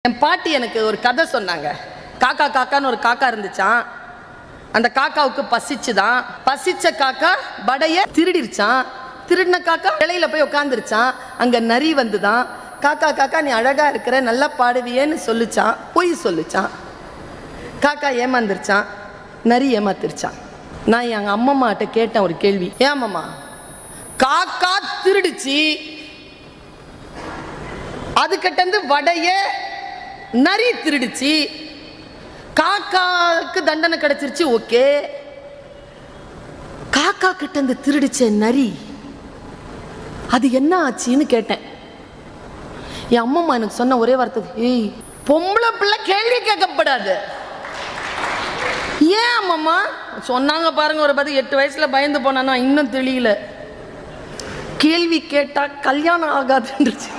என் பாட்டி எனக்கு ஒரு கதை சொன்னாங்க. காக்கா காக்கான்னு ஒரு காக்கா இருந்துச்சான். அந்த காக்காவுக்கு பசிச்சுதான். பசிச்ச காக்கா வடைய திருடிருச்சான். திருடின காக்கா இலையில போய் உட்காந்துருச்சான். அங்க நரி வந்துதான். காக்கா காக்கா நீ அழகா இருக்கிற, நல்லா பாடுவியேன்னு சொல்லிச்சான். பொய் சொல்லிச்சான். காக்கா ஏமாந்துருச்சான். நரி ஏமாத்திருச்சான். நான் எங்க அம்மம்மாட்ட கேட்டேன் ஒரு கேள்வி. ஏமாம்மா, காக்கா திருடிச்சு, அதுக்கிட்ட வடைய நரி திருடிச்சு, காக்காவுக்கு தண்டனை கிடைச்சிருச்சு, ஓகே. காக்கா கிட்ட இருந்து திருடிச்ச நரி அது என்ன ஆச்சுன்னு கேட்டேன். என் அம்மம்மா எனக்கு சொன்ன ஒரே வார்த்தை, ஏய் பொம்பளை பிள்ளை கேள்வி கேட்கப்படாது. ஏன் அம்மம்மா சொன்னாங்க பாருங்க. ஒரு 8 வயசுல பயந்து போனா இன்னும் தெரியல. கேள்வி கேட்டா கல்யாணம் ஆகாதுன்றுச்சு.